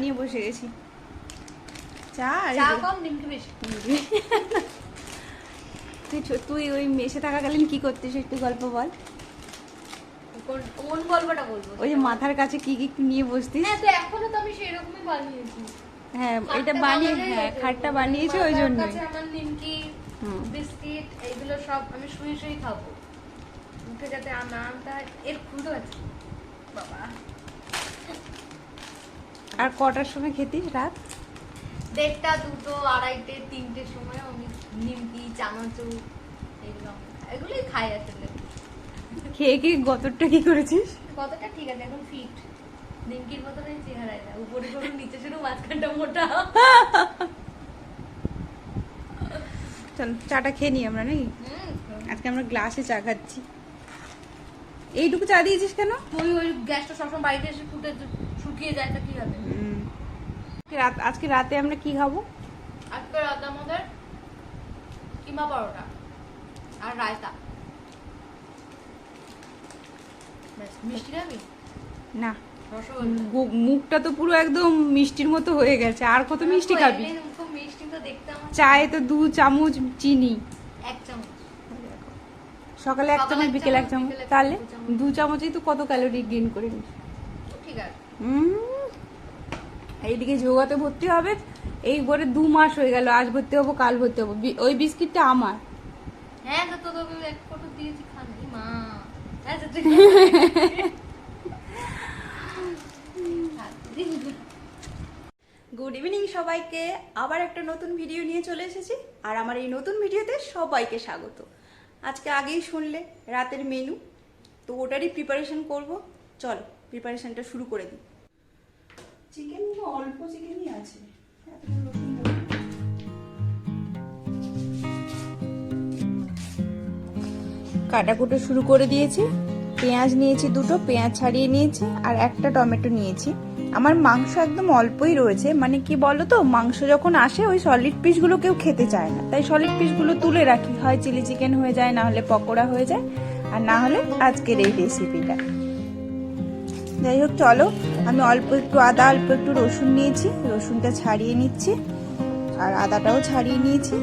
নিয়ে বসে গেছি। চা কম নিমকি বেশি। তুই ওই মেসে থাকাকালীন কি করতিস একটু গল্প বল। কোন গল্পটা বলবো? ওই যে মাথার কাছে কি কি নিয়ে বসতিস। হ্যাঁ, তো এখনো তো আমি সেরকমই বানিয়েছি। হ্যাঁ, এটা বানিয়ে, হ্যাঁ খাটটা বানিয়েছি ওই জন্য। আমার নিমকি, বিস্কিট এইগুলো সব আমি শুয়ে শুয়ে খাবো, মুখে যাতে আনটা এর খুঁড়ো আছে বাবা। আর কটার সময় খেতিস রাত? 1:30, 2টো, 2:30, 3টের সময় আমি নিমকি, চানাচুর এগুলোই খাই আসলে। খেয়ে কি গতরটা কি করেছিস? কতটা ঠিক আছে, এখন ফিট। নিমকির মতন চেহারায় না, উপরে সরু নিচে সরু মাঝখানটা মোটা। চল চাটা খেয়ে নিই আমরা নাকি? আজকে আমরা গ্লাসে চা খাচ্ছি। এইটুকু চা দিয়েছিস কেন? তুই ওই গ্যাসটা সবসময় বাড়িতে এসে ফুটে শুকিয়ে যায়, তা কি হবে? আজকে রাতে আমরা কি খাবো? আজকে রাতে আমাদের কিমা পরোটা আর রায়তা। মিষ্টি খাবি? না, রসগোল্লা। মুখটা তো পুরো একদম মিষ্টির মতো হয়ে গেছে। আর কত মিষ্টি খাবি? মিষ্টি তো দেখতে আমার। চায়ে তো 2 চামচ চিনি, 1 চামচ সকালে 1 চামচ, বিকেলে 1 চামচ, তাহলে 2 চামচেই তো কত ক্যালোরি গেইন করে নিস। ঠিক আছে। এইদিকে যোগাতে ভর্তি হবে, এই করে 2 মাস হয়ে গেল। আজ ভর্তি হবো, কাল ভর্তি হবো। ওই বিস্কিটটা আমার। হ্যাঁ, তো তোকে এক ফটো দিয়েছি, খানি মা। আচ্ছা ঠিক গুড ইভিনিং সবাইকে, আবার একটা নতুন ভিডিও নিয়ে চলে এসেছি। আর আমার এই নতুন ভিডিওতে সবাইকে স্বাগত। আজকে আগেই শুনলে রাতের মেনু, তো ওটারই প্রিপারেশন করব। চল প্রিপারেশনটা শুরু করে দিই। চিকেন অল্প চিকেনই আছে, কাটাকুটো শুরু করে দিয়েছি। পেঁয়াজ নিয়েছি 2টো, পেঁয়াজ ছাড়িয়ে নিয়েছি, আর একটা টমেটো নিয়েছি। আমার মাংস একদম অল্পই রয়েছে, মানে কি বলো তো, মাংস যখন আসে ওই সলিড পিসগুলো কেউ খেতে চায় না, তাই সলিড পিসগুলো তুলে রাখি। হয় চিলি চিকেন হয়ে যায়, না হলে পকোড়া হয়ে যায়, আর না হলে আজকের এই রেসিপিটা। যাই হোক চলো, আমি অল্প একটু আদা, অল্প একটু রসুন নিয়েছি, রসুনটা ছাড়িয়ে নিচ্ছি, আর আদাটাও ছাড়িয়ে নিয়েছি।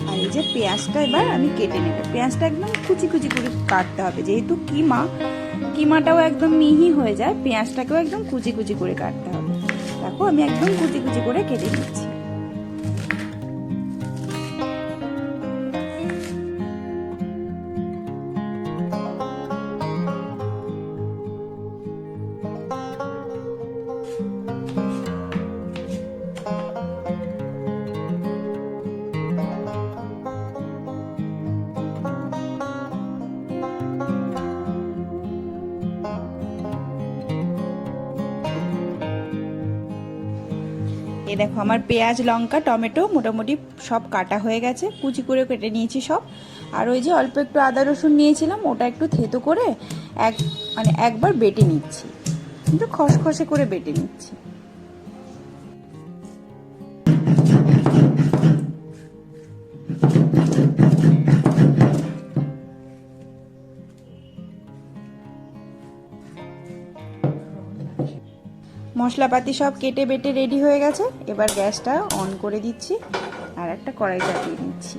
আর এই যে পেঁয়াজটা এবার আমি কেটে নেব। পেঁয়াজটা একদম কুচি কুচি করে কাটতে হবে, যেহেতু কিমাটাও একদম মিহি হয়ে যায়, পেঁয়াজটাকেও একদম কুচি কুচি করে কাটতে হবে। দেখো আমি একদম কুচি কুচি করে কেটে নিচ্ছি। এই দেখো আমার পেঁয়াজ, লঙ্কা, টমেটো মোটামুটি সব কাটা হয়ে গেছে, কুচি করে কেটে নিয়েছি সব। আর ওই যে অল্প একটু আদা রসুন নিয়েছিলাম, ওটা একটু থেতো করে একবার বেটে নিচ্ছি, কিন্তু খসখসে করে বেটে নিচ্ছি। মশলাপাতি সব কেটে বেটে রেডি হয়ে গেছে। এবার গ্যাসটা অন করে দিচ্ছি, আর একটা কড়াই চাপিয়ে নিচ্ছি।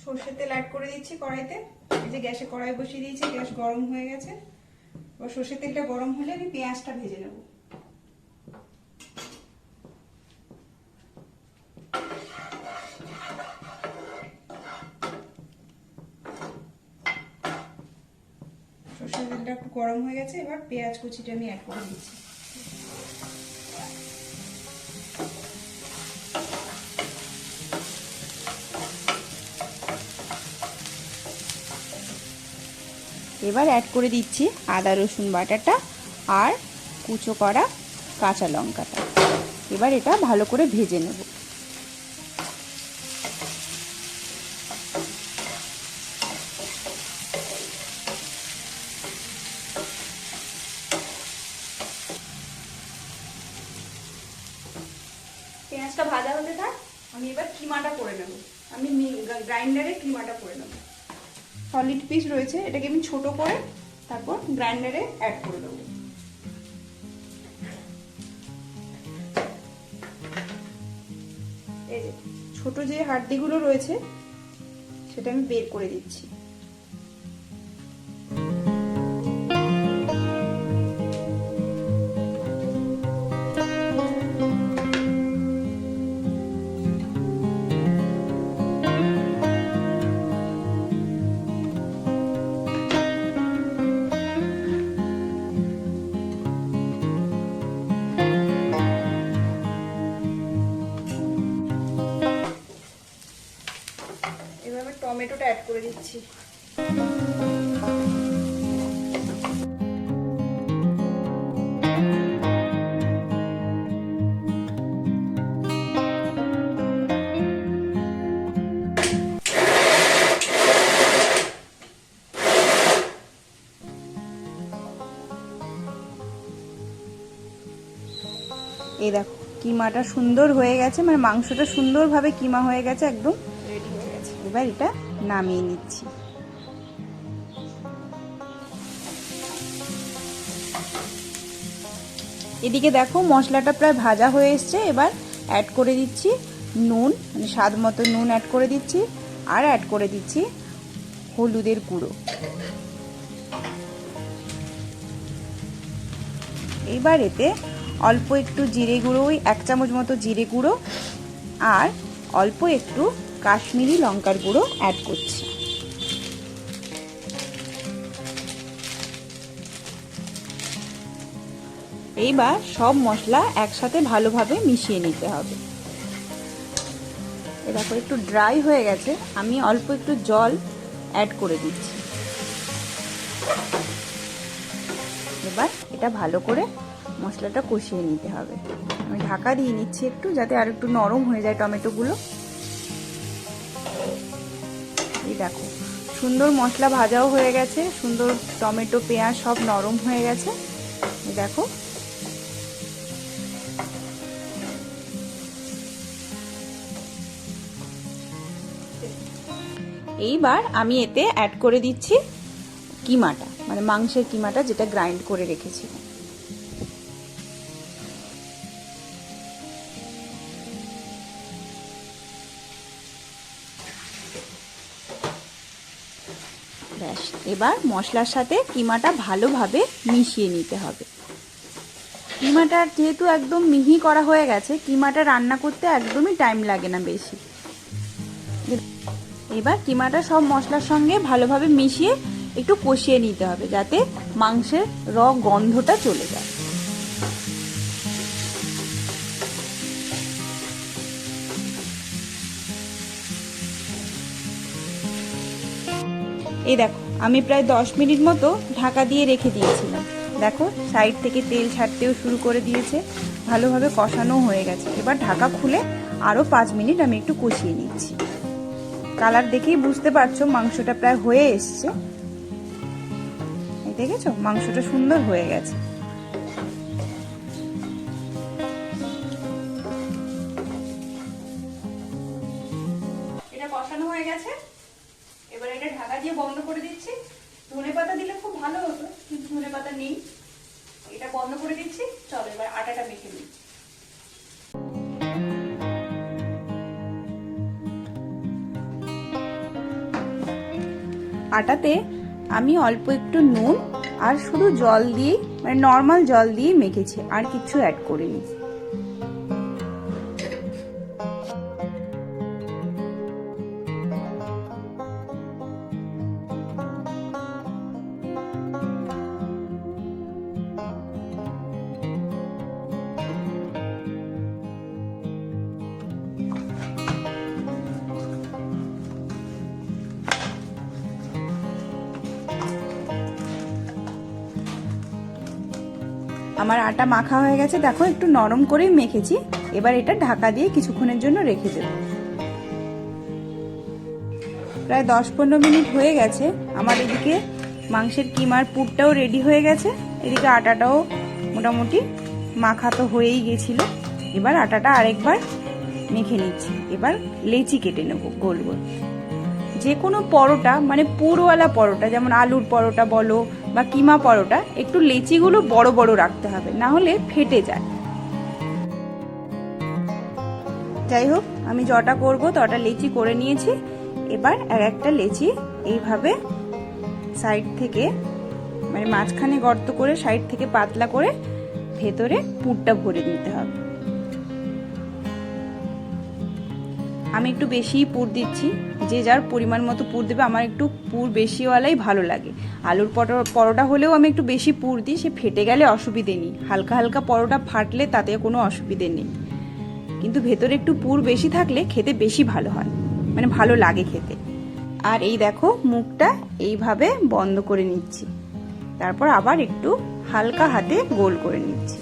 সর্ষের তেল অ্যাড করে দিচ্ছি কড়াইতে। এই যে গ্যাসে কড়াই বসিয়ে দিয়েছি, গ্যাস গরম হয়ে গেছে। এবার সর্ষের তেলটা গরম হলে আমি পেঁয়াজটা ভেজে নেব। সর্ষের তেলটা একটু গরম হয়ে গেছে, এবার পেঁয়াজ কুচিটা আমি অ্যাড করে দিচ্ছি। এবার অ্যাড করে দিচ্ছি আদা রসুন বাটাটা আর কুচো করা কাঁচা লঙ্কাটা। এবার এটা ভালো করে ভেজে নেব। কিমাটা করে নেব। আমি গ্রাইন্ডারে কিমাটা করে নেব। সলিড পিস রয়েছে, এটাকে আমি ছোট করে তারপর গ্রাইন্ডারে অ্যাড করে দেবো। এই যে ছোট যে হাড্ডিগুলো রয়েছে সেটা আমি বের করে দিচ্ছি। এভাবে টমেটোটা অ্যাড করে দিচ্ছি। এই দেখো কিমাটা সুন্দর হয়ে গেছে, মানে মাংসটা সুন্দরভাবে কিমা হয়ে গেছে, একদম রেডি হয়ে গেছে। এবার এটা নামিয়ে নিচ্ছি। এদিকে দেখো মশলাটা প্রায় ভাজা হয়ে এসছে। এবার অ্যাড করে দিচ্ছি নুন, মানে স্বাদ মতো নুন অ্যাড করে দিচ্ছি, আর অ্যাড করে দিচ্ছি হলুদের গুঁড়ো। এইবার এতে অল্প একটু জিরে গুঁড়ো, ওই 1 চামচ মতো জিরে গুঁড়ো, আর অল্প একটু কাশ্মীরি লঙ্কার গুঁড়ো অ্যাড করছি। এইবার সব মশলা একসাথে ভালোভাবে মিশিয়ে নিতে হবে। দেখো একটু ড্রাই হয়ে গেছে, আমি অল্প একটু জল অ্যাড করে দিচ্ছি। এবার এটা ভালো করে মশলাটা কষিয়ে নিতে হবে। আমি ঢাকা দিয়ে নিচ্ছি একটু, যাতে আর একটু নরম হয়ে যায় টমেটোগুলো। এই দেখো সুন্দর মশলা ভাজাও হয়ে গেছে, সুন্দর টমেটো পেঁয়াজ সব নরম হয়ে গেছে। এই দেখো এইবার আমি এতে অ্যাড করে দিচ্ছি কিমাটা, মানে মাংসের কিমাটা যেটা গ্রাইন্ড করে রেখেছিলাম। ব্যাস, এবার মশলার সাথে কিমাটা ভালোভাবে মিশিয়ে নিতে হবে। কিমাটা যেহেতু একদম মিহি করা হয়ে গেছে, কিমাটা রান্না করতে একদমই টাইম লাগে না বেশি। এবার কিমাটা সব মশলার সঙ্গে ভালোভাবে মিশিয়ে একটু কষিয়ে নিতে হবে, যাতে মাংসের গন্ধটা চলে যায়। এই দেখো আমি প্রায় 10 মিনিট মতো ঢাকা দিয়ে রেখে দিয়েছিলাম। দেখো সাইড থেকে তেল ছাড়তেও শুরু করে দিয়েছে, ভালোভাবে কষানো হয়ে গেছে। এবার ঢাকা খুলে আরও 5 মিনিট আমি একটু কষিয়ে নিচ্ছি। কালার দেখেই বুঝতে পারছো মাংসটা প্রায় হয়ে এসছে। দেখেছো মাংসটা সুন্দর হয়ে গেছে। এটা কষানো হয়ে গেছে, এবার এটা ঢাকা দিয়ে বন্ধ করে দিচ্ছি। ধনেপাতা দিলে খুব ভালো হতো, কিন্তু ধনেপাতা নেই। এটা বন্ধ করে দিচ্ছি। চলো এবার আটাটা মেখে নিই। আটাতে আমি অল্প একটু নুন আর শুধু জল দিয়ে, মানে নর্মাল জল দিয়ে মেখেছি, আর কিছু অ্যাড করিনি। আমার আটা মাখা হয়ে গেছে, দেখো একটু নরম করেই মেখেছি। এবার এটা ঢাকা দিয়ে কিছুক্ষণের জন্য রেখে দেব। প্রায় 10-15 মিনিট হয়ে গেছে। আমার এদিকে মাংসের কিমার পুরটাও রেডি হয়ে গেছে, এদিকে আটাটাও মোটামুটি মাখা তো হয়েই গেছিল। এবার আটাটা আরেকবার মেখে নিচ্ছি। এবার লেচি কেটে নেব গোল গোল। যে কোনো পরোটা মানে পুরওয়ালা পরোটা, যেমন আলুর পরোটা বলো বা কিমা পরোটা, একটু লেচিগুলো বড় বড় রাখতে হবে, না হলে ফেটে যায়। যাই হোক, আমি যটা করব তটা লেচি করে নিয়েছি। এবার এক একটা লেচি এইভাবে সাইড থেকে মানে মাঝখানে গর্ত করে সাইড থেকে পাতলা করে ভেতরে পুরটা ভরে নিতে হবে। আমি একটু বেশিই পুর দিচ্ছি, যে যার পরিমাণ মতো পুর দেবে। আমার একটু পুর বেশিওয়ালাই ভালো লাগে। আলুর পরোটা হলেও আমি একটু বেশি পুর দিই, সে ফেটে গেলে অসুবিধে নেই, হালকা হালকা পরোটা ফাটলে তাতে কোনো অসুবিধে নেই। কিন্তু ভেতরে একটু পুর বেশি থাকলে খেতে বেশি ভালো হয়, মানে ভালো লাগে খেতে। আর এই দেখো, মুখটা এইভাবে বন্ধ করে নিচ্ছি, তারপর আবার একটু হালকা হাতে গোল করে নিচ্ছি।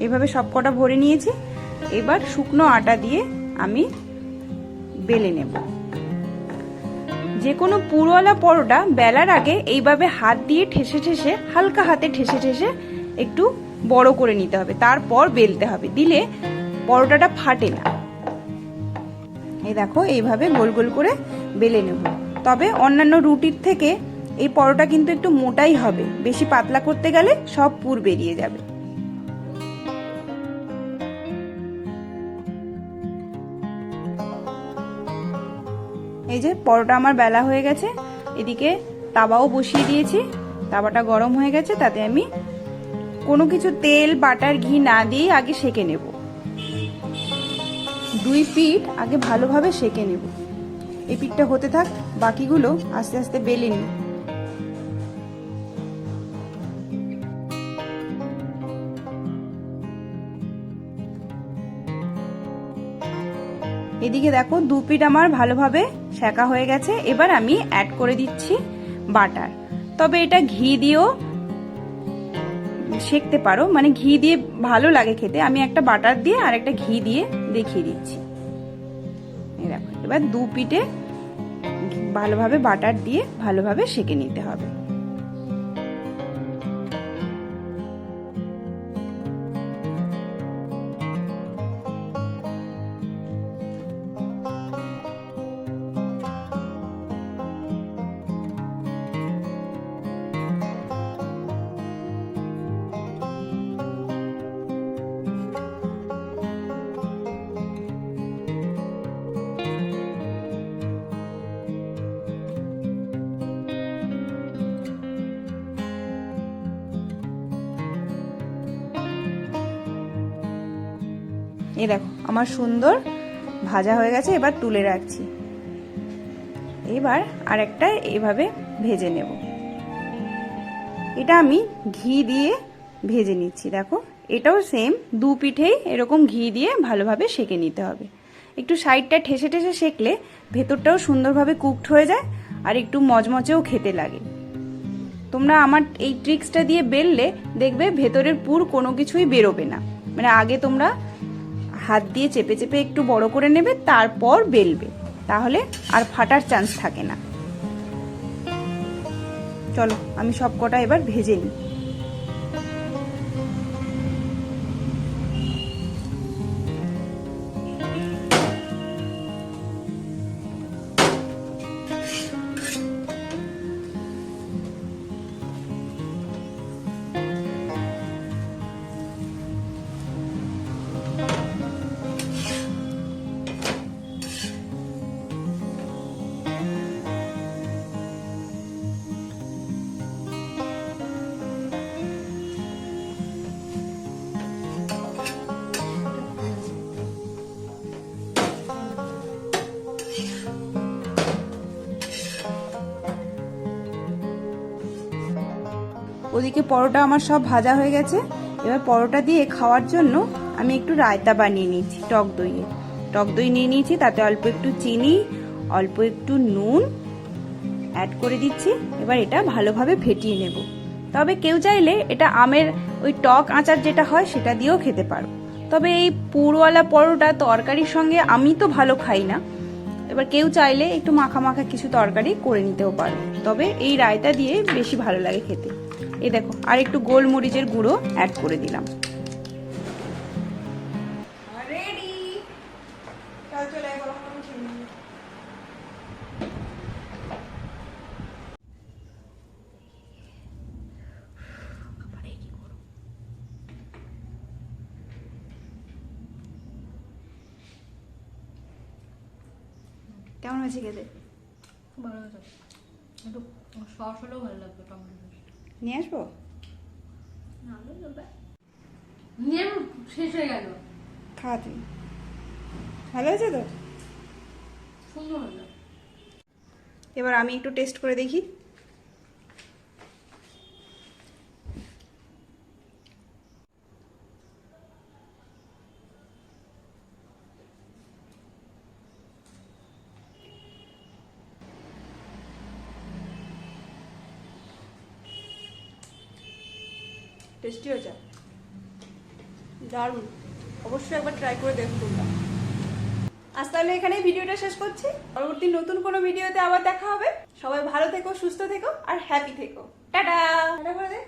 এইভাবে সব কটা ভরে নিয়েছি। এবার শুকনো আটা দিয়ে আমি বেলে নেব। যে কোনো পুরওয়ালা পরোটা বেলার আগে এইভাবে হাত দিয়ে ঠেসে ঠেসে, হালকা হাতে ঠেসে ঠেসে একটু বড় করে নিতে হবে, তারপর বেলতে হবে, দিলে পরোটাটা ফাটে না। এই দেখো, এইভাবে গোল গোল করে বেলে নেব। তবে অন্যান্য রুটির থেকে এই পরোটা কিন্তু একটু মোটাই হবে, বেশি পাতলা করতে গেলে সব পুর বেরিয়ে যাবে। এই যে পরোটা আমার বেলা হয়ে গেছে, এদিকে তাওয়াও বসিয়ে দিয়েছি। তাওয়াটা গরম হয়ে গেছে, তাতে আমি কোনো কিছু তেল বাটার ঘি না দিয়ে আগে সেঁকে নেব। 2 পিঠ আগে ভালোভাবে সেঁকে নেব। এই পিঠটা হতে থাক, বাকিগুলো আস্তে আস্তে বেলে নিই। এদিকে দেখো 2 পিঠ আমার ভালোভাবে সেঁকা হয়ে গেছে। এবার আমি অ্যাড করে দিচ্ছি বাটার। তবে এটা ঘি দিয়েও সেঁকতে পারো, মানে ঘি দিয়ে ভালো লাগে খেতে। আমি একটা বাটার দিয়ে আর একটা ঘি দিয়ে দেখিয়ে দিচ্ছি। এই দেখো, এবার 2 পিঠে ভালোভাবে বাটার দিয়ে ভালোভাবে সেঁকে নিতে হবে। এই দেখো, আমার সুন্দর ভাজা হয়ে গেছে। এবার তুলে রাখছি। এবার আরেকটা এভাবে ভেজে নেব। এটা আমি ঘি দিয়ে ভেজে নিচ্ছি। দেখো, এটাও সেম 2 পিঠেই এরকম ঘি দিয়ে ভালোভাবে সেঁকে নিতে হবে। একটু সাইডটা ঠেসে ঠেসে সেঁকলে ভেতরটাও সুন্দরভাবে কুকড হয়ে যায় আর একটু মচমচেও খেতে লাগে। তোমরা আমার এই ট্রিক্সটা দিয়ে বেললে দেখবে ভেতরের পুর কোনো কিছুই বেরোবে না। মানে আগে তোমরা হাত দিয়ে চেপে চেপে একটু বড় করে নেবে, তারপর বেলবে, তাহলে আর ফাটার চান্স থাকে না। চলো, আমি সব কটা এবার ভেজে নিই। ওদিকে পরোটা আমার সব ভাজা হয়ে গেছে। এবার পরোটা দিয়ে খাওয়ার জন্য আমি একটু রায়তা বানিয়ে নিয়েছি টক দই নিয়ে নিয়েছি। তাতে অল্প একটু চিনি, অল্প একটু নুন অ্যাড করে দিচ্ছি। এবার এটা ভালোভাবে ফেটিয়ে নেব। তবে কেউ চাইলে এটা আমের ওই টক আচার যেটা হয় সেটা দিয়েও খেতে পারো। তবে এই পুরওয়ালা পরোটা তরকারির সঙ্গে আমি তো ভালো খাই না। এবার কেউ চাইলে একটু মাখা মাখা কিছু তরকারি করে নিতেও পারো, তবে এই রায়তা দিয়ে বেশি ভালো লাগে খেতে। এই দেখো, আর একটু গোলমরিচের গুঁড়ো অ্যাড করে দিলাম। কেমন হয়েছে খেতে? খুব ভালো হয়েছে। একটু সস হলেও ভালো লাগবে, টমেটো সস। নিয়ে আসবো? নিয়ে শেষ হয়ে গেল। খা তুই। ভালো হয়েছে তো? সুন্দর হলো। এবার আমি একটু টেস্ট করে দেখি। টেস্টি হয়েছে, দারুণ। অবশ্যই একবার ট্রাই করে দেখো তোমরা। আজ তাহলে এখানেই ভিডিওটা শেষ করছি। পরবর্তী নতুন কোনো ভিডিওতে আবার দেখা হবে। সবাই ভালো থেকো, সুস্থ থেকো আর হ্যাপি থেকো। টাটা। টাটা করে দে।